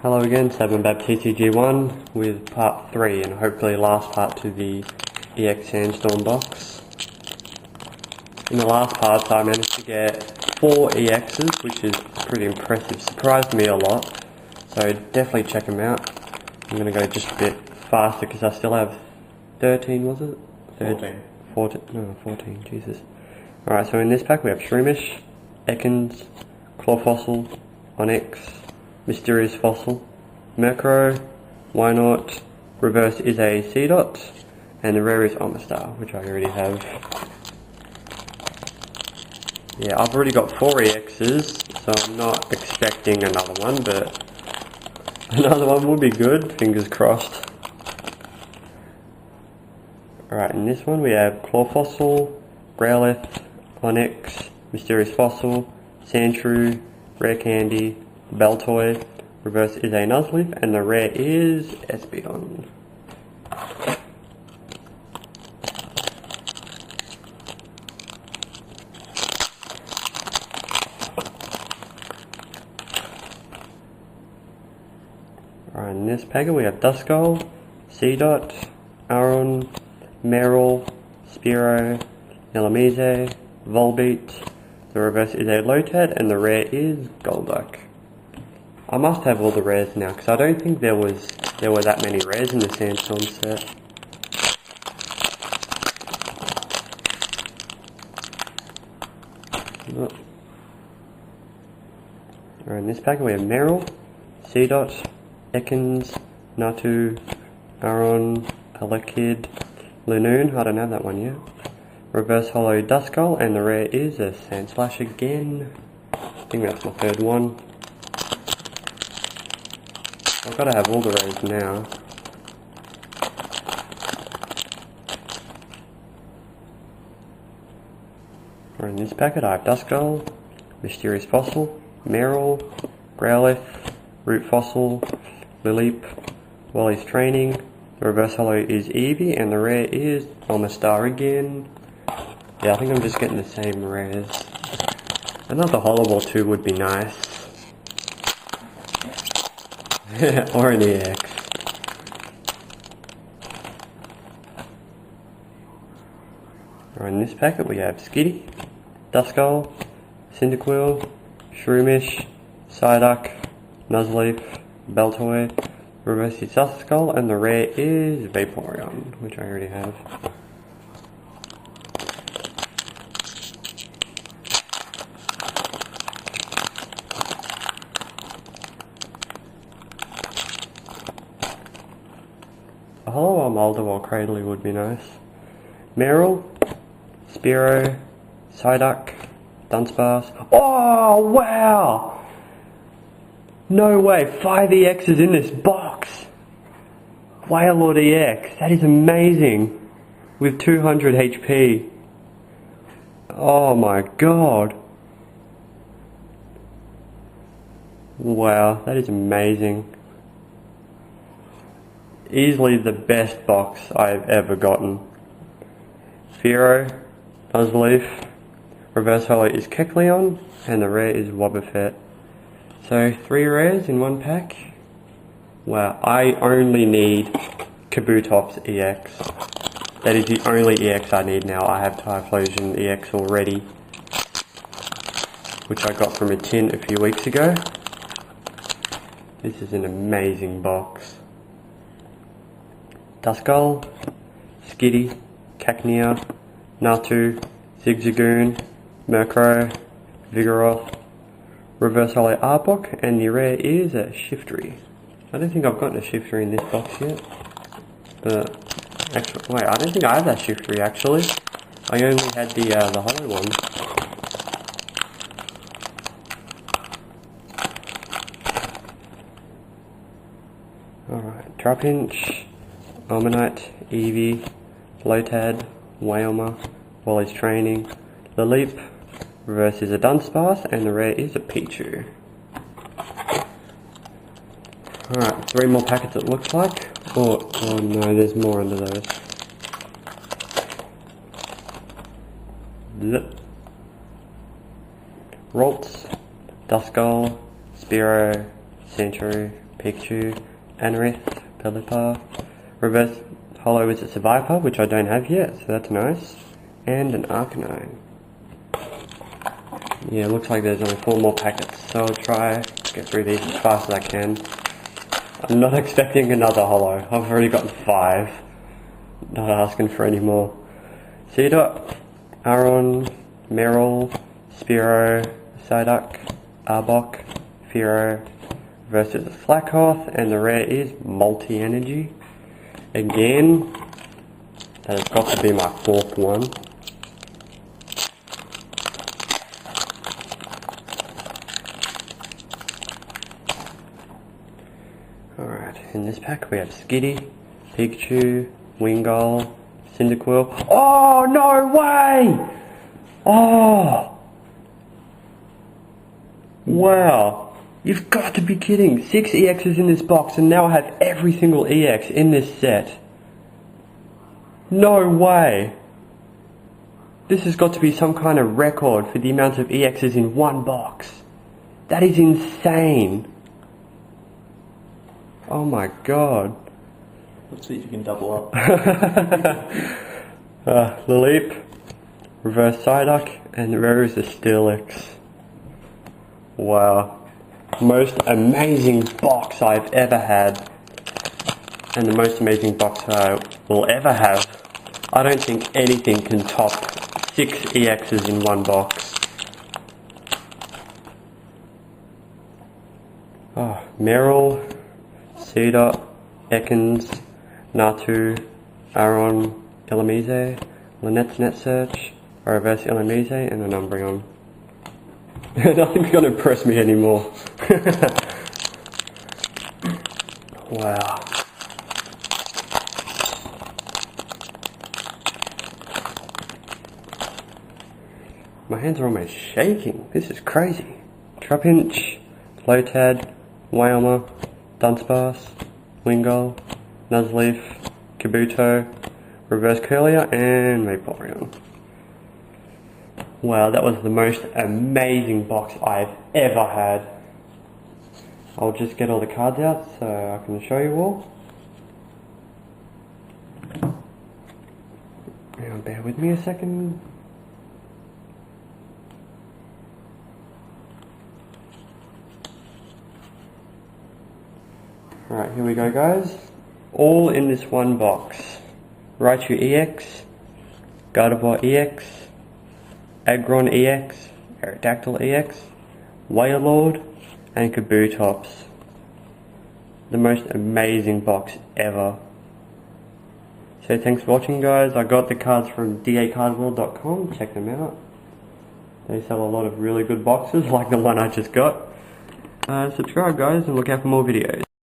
Hello again, Bab TCG1 with part 3 and hopefully last part to the EX Sandstorm box. In the last part I managed to get 4 EXs, which is pretty impressive, surprised me a lot, so definitely check them out. I'm going to go just a bit faster because I still have 13, was it? 14, Jesus. Alright, so in this pack we have Shroomish, Ekans, Claw Fossil, Onyx, Mysterious Fossil, Murkrow, Wynot, Reverse is a C-Dot, and the rare is Omastar, which I already have. Yeah, I've already got 4 EXs, so I'm not expecting another one, but another one will be good, fingers crossed. Alright, in this one we have Claw Fossil, Growlithe, Onyx, Mysterious Fossil, Sandshrew, Rare Candy, Baltoy, reverse is a Nuzleaf, and the rare is Espeon. Alright, in this packet we have Duskull, C-Dot, Aron, Meryl, Spearow, Nilamize, Volbeat, the reverse is a Lotad, and the rare is Golduck. I must have all the rares now, because I don't think there were that many rares in the Sandstorm set. Alright, in this packet we have Meryl, C-Dot, Ekans, Natu, Aron, Alakid, Lanoon, I don't have that one yet. Reverse Holo Duskull, and the rare is a Sandslash again. I think that's my third one. I've got to have all the rares now. Right, in this packet I have Duskull, Mysterious Fossil, Meryl, Growlithe, Root Fossil, Lileep, Wally's Training, the reverse holo is Eevee, and the rare is Omastar again. Yeah, I think I'm just getting the same rares. Another holo ball too would be nice. Or an EX. Right, in this packet we have Skitty, Duskull, Cyndaquil, Shroomish, Psyduck, Nuzleaf, Baltoy, reverse is Duskull, and the rare is Vaporeon, which I already have. A holo Mulder or Cradley would be nice. Meryl, Spearow, Psyduck, Dunsparce. Oh, wow! No way, 5 EXs in this box! Wailord EX, that is amazing! With 200 HP. Oh my god. Wow, that is amazing. Easily the best box I've ever gotten. Fearow, Nuzleaf, reverse holo is Kecleon, and the rare is Wobbuffet. So 3 rares in one pack. Wow, I only need Kabutops EX. That is the only EX I need now. I have Typhlosion EX already, which I got from a tin a few weeks ago. This is an amazing box. Duskull, Skitty, Cacnea, Natu, Zigzagoon, Murkrow, Vigoroth, reverse holo Arbok, and the rare is a Shiftry. I don't think I've gotten a Shiftry in this box yet. But actually, wait, I don't think I have that Shiftry actually. I only had the holo one. Alright, Trapinch, Omanyte, Eevee, Lotad, Wailmer, Wally's Training, Lileep, reverse is a Dunsparce, and the rare is a Pichu. Alright, 3 more packets it looks like. Oh no, there's more under those. Ralts, Duskull, Spearow, Sandshrew, Pikachu, Anorith, Pelipper. Reverse Holo is a Survivor, which I don't have yet, so that's nice. And an Arcanine. Yeah, looks like there's only 4 more packets, so I'll try to get through these as fast as I can. I'm not expecting another holo. I've already gotten 5. Not asking for any more. Seedot, Aron, Meryl, Spearow, Psyduck, Arbok, Fearow versus Slackoth, and the rare is Multi-Energy. Again, that has got to be my 4th one. Alright, in this pack we have Skitty, Pikachu, Wingull, Cyndaquil. Oh, no way! Oh! Wow. You've got to be kidding. 6 EXs in this box, and now I have every single EX in this set. No way. This has got to be some kind of record for the amount of EXs in one box. That is insane. Oh my god. Let's see if you can double up. Lilip, Reverse Psyduck, and the rare is the Steelix. Wow. Most amazing box I've ever had. And the most amazing box I will ever have. I don't think anything can top 6 EXs in one box. Oh, Meryl, Seedot, Ekans, Natu, Aron, Illumise, Lynette's Net Search, a Reverse Illumise, and an Umbreon. Nothing's gonna impress me anymore. Wow. My hands are almost shaking. This is crazy. Trapinch, Lotad, Wyoma, Dunsparce, Wingull, Nuzleaf, Kabuto, Reverse Curlier, and Vaporeon. Wow, that was the most amazing box I've ever had. I'll just get all the cards out so I can show you all. Now bear with me a second. Alright, here we go guys. All in this one box. Raichu EX, Gardevoir EX, Aggron EX, Aerodactyl EX, Wailord, and Kabutops. The most amazing box ever. So thanks for watching guys. I got the cards from dacardworld.com, check them out. They sell a lot of really good boxes like the one I just got. Subscribe guys and look out for more videos.